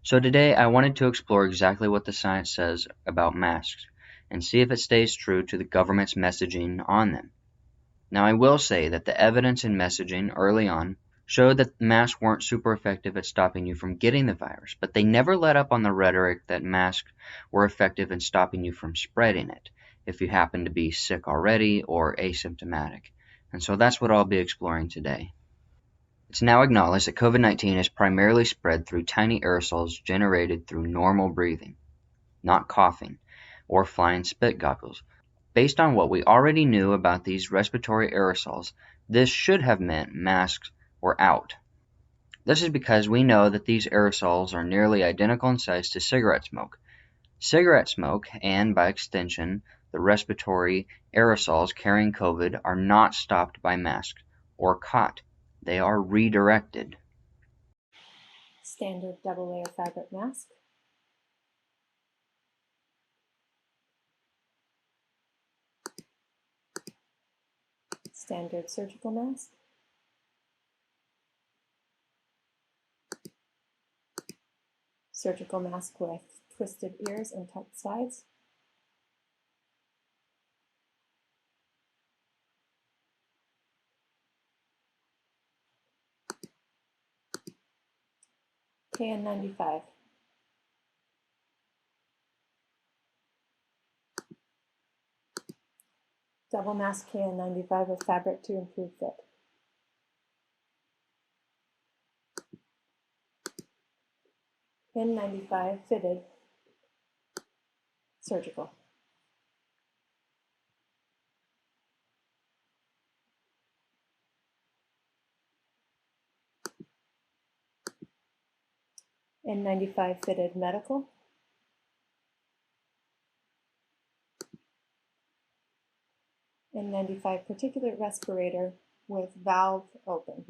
So today I wanted to explore exactly what the science says about masks and see if it stays true to the government's messaging on them. Now I will say that the evidence and messaging early on showed that masks weren't super effective at stopping you from getting the virus, but they never let up on the rhetoric that masks were effective in stopping you from spreading it if you happen to be sick already or asymptomatic. And so that's what I'll be exploring today. It's now acknowledged that COVID-19 is primarily spread through tiny aerosols generated through normal breathing, not coughing or flying spit goggles. Based on what we already knew about these respiratory aerosols, this should have meant masks were out. This is because we know that these aerosols are nearly identical in size to cigarette smoke. Cigarette smoke, and by extension, the respiratory aerosols carrying COVID, are not stopped by masks or caught. They are redirected. Standard double layer fabric mask. Standard surgical mask. Surgical mask with twisted ears and tucked sides. KN95. Double mask KN95 with fabric to improve fit. N95 fitted. Surgical. N95 fitted medical. N95 particulate respirator with valve open.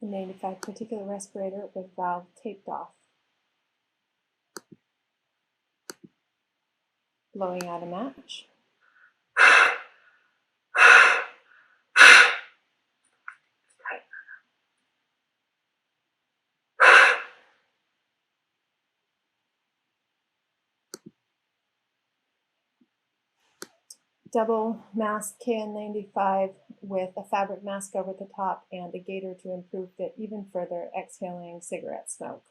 N95 particulate respirator with valve taped off. Blowing out a match. Double mask KN95 with a fabric mask over the top and a gaiter to improve fit even further, exhaling cigarette smoke.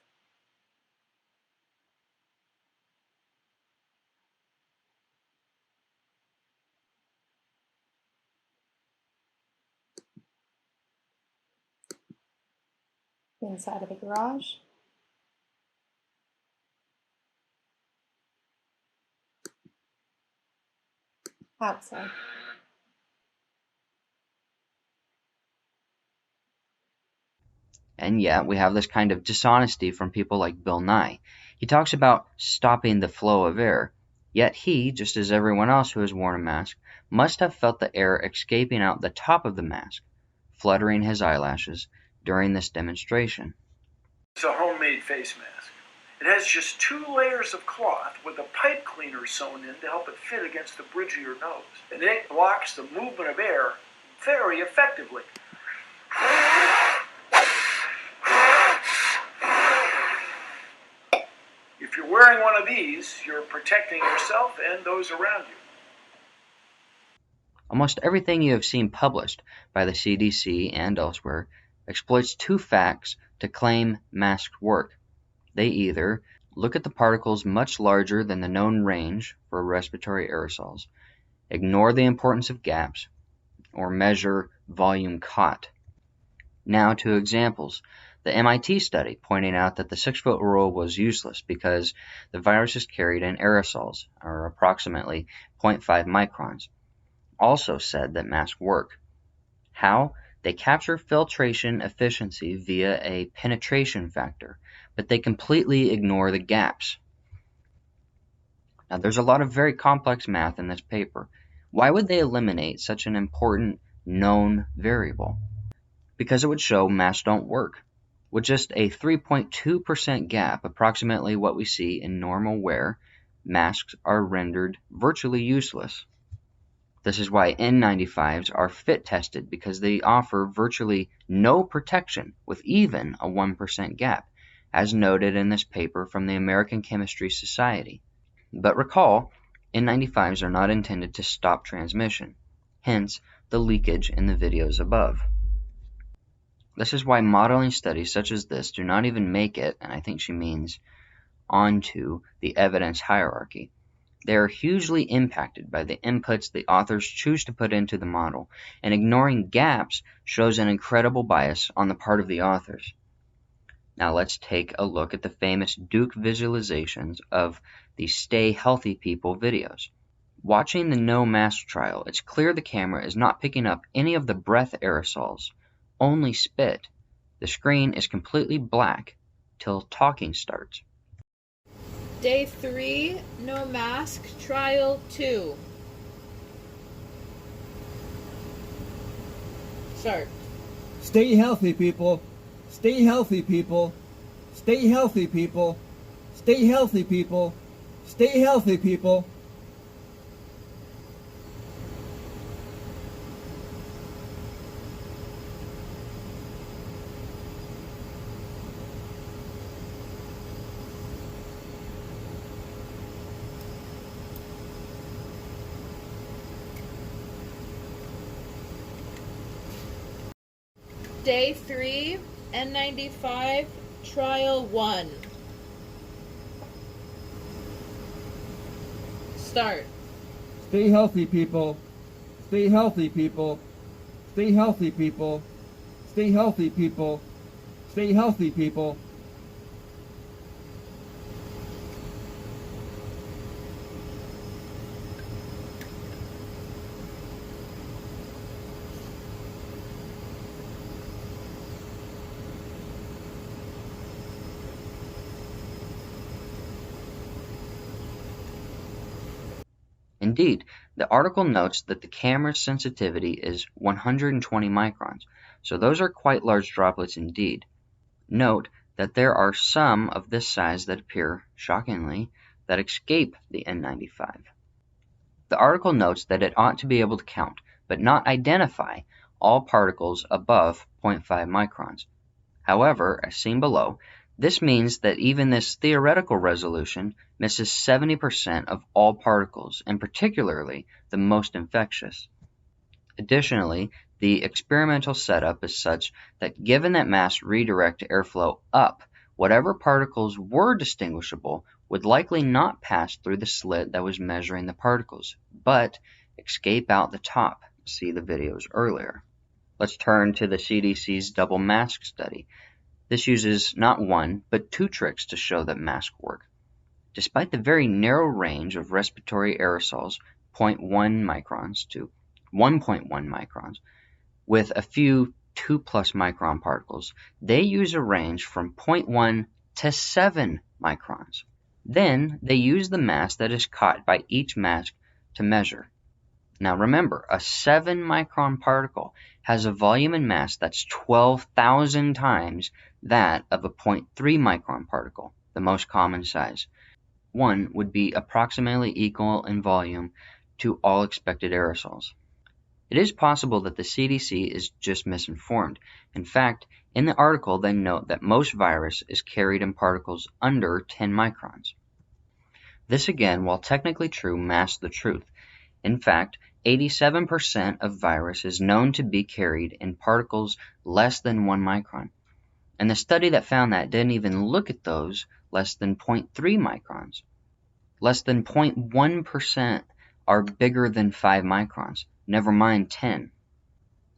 Inside of a garage. Outside. And yet we have this kind of dishonesty from people like Bill Nye. He talks about stopping the flow of air, yet he, just as everyone else who has worn a mask, must have felt the air escaping out the top of the mask, fluttering his eyelashes during this demonstration. It's a homemade face mask. It has just 2 layers of cloth with a pipe cleaner sewn in to help it fit against the bridge of your nose. And it blocks the movement of air very effectively. If you're wearing one of these, you're protecting yourself and those around you. Almost everything you have seen published by the CDC and elsewhere exploits 2 facts to claim masks work. They either look at the particles much larger than the known range for respiratory aerosols, ignore the importance of gaps, or measure volume caught. Now to examples. The MIT study pointing out that the 6-foot rule was useless because the virus is carried in aerosols, or approximately 0.5 microns, also said that masks work. How? They capture filtration efficiency via a penetration factor, but they completely ignore the gaps. Now there's a lot of very complex math in this paper. Why would they eliminate such an important known variable? Because it would show masks don't work. With just a 3.2% gap, approximately what we see in normal wear, masks are rendered virtually useless. This is why N95s are fit tested, because they offer virtually no protection with even a 1% gap, as noted in this paper from the American Chemistry Society. But recall, N95s are not intended to stop transmission, hence the leakage in the videos above. This is why modeling studies such as this do not even make it, and I think she means onto, the evidence hierarchy. They are hugely impacted by the inputs the authors choose to put into the model, and ignoring gaps shows an incredible bias on the part of the authors. Now let's take a look at the famous Duke visualizations of the Stay Healthy People videos. Watching the no mask trial, it's clear the camera is not picking up any of the breath aerosols, only spit. The screen is completely black till talking starts. Day 3, no mask, trial 2. Start. Stay healthy, people. Stay healthy, people. Stay healthy, people. Stay healthy, people. Stay healthy, people. Day 3, N95, trial 1. Start. Stay healthy, people. Stay healthy, people. Stay healthy, people. Stay healthy, people. Stay healthy, people. Indeed, the article notes that the camera's sensitivity is 120 microns, so those are quite large droplets indeed. Note that there are some of this size that appear, shockingly, that escape the N95. The article notes that it ought to be able to count, but not identify, all particles above 0.5 microns. However, as seen below, this means that even this theoretical resolution misses 70% of all particles, and particularly the most infectious. Additionally, the experimental setup is such that given that masks redirect airflow up, whatever particles were distinguishable would likely not pass through the slit that was measuring the particles, but escape out the top. See the videos earlier. Let's turn to the CDC's double mask study. This uses not one, but two tricks to show that masks work. Despite the very narrow range of respiratory aerosols, 0.1 microns to 1.1 microns, with a few 2+ micron particles, they use a range from 0.1 to 7 microns. Then they use the mass that is caught by each mask to measure. Now remember, a 7 micron particle has a volume and mass that's 12,000 times that of a 0.3 micron particle, the most common size. One would be approximately equal in volume to all expected aerosols. It is possible that the CDC is just misinformed. In fact, in the article they note that most virus is carried in particles under 10 microns. This again, while technically true, masks the truth. In fact, 87% of virus is known to be carried in particles less than 1 micron. And the study that found that didn't even look at those less than 0.3 microns. Less than 0.1% are bigger than 5 microns, never mind 10.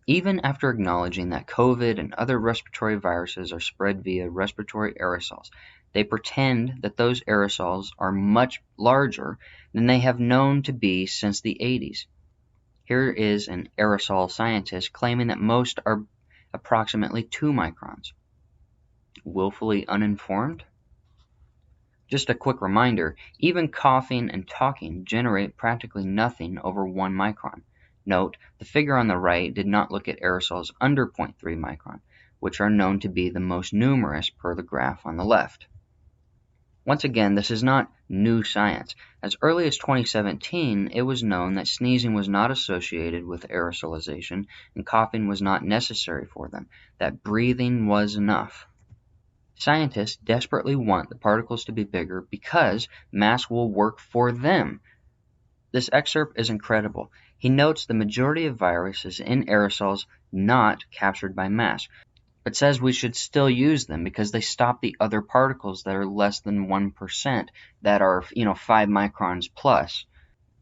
Even after acknowledging that COVID and other respiratory viruses are spread via respiratory aerosols, they pretend that those aerosols are much larger than they have known to be since the 80s. Here is an aerosol scientist claiming that most are approximately 2 microns. Willfully uninformed? Just a quick reminder, even coughing and talking generate practically nothing over 1 micron. Note, the figure on the right did not look at aerosols under 0.3 micron, which are known to be the most numerous per the graph on the left. Once again, this is not new science. As early as 2017, it was known that sneezing was not associated with aerosolization and coughing was not necessary for them, that breathing was enough. Scientists desperately want the particles to be bigger because masks will work for them. This excerpt is incredible. He notes the majority of viruses in aerosols not captured by masks, but says we should still use them because they stop the other particles that are less than 1%, that are 5 microns plus.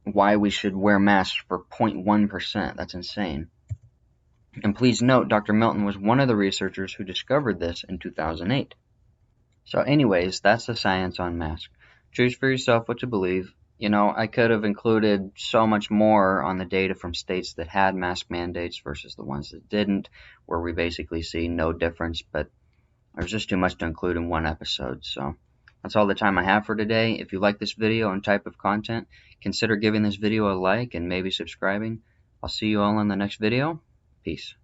Why we should wear masks for 0.1%, that's insane. And please note, Dr. Milton was one of the researchers who discovered this in 2008. So anyways, that's the science on masks. Choose for yourself what to believe. I could have included so much more on the data from states that had mask mandates versus the ones that didn't, where we basically see no difference, but there's just too much to include in one episode. So that's all the time I have for today. If you like this video and type of content, consider giving this video a like and maybe subscribing. I'll see you all in the next video. Peace.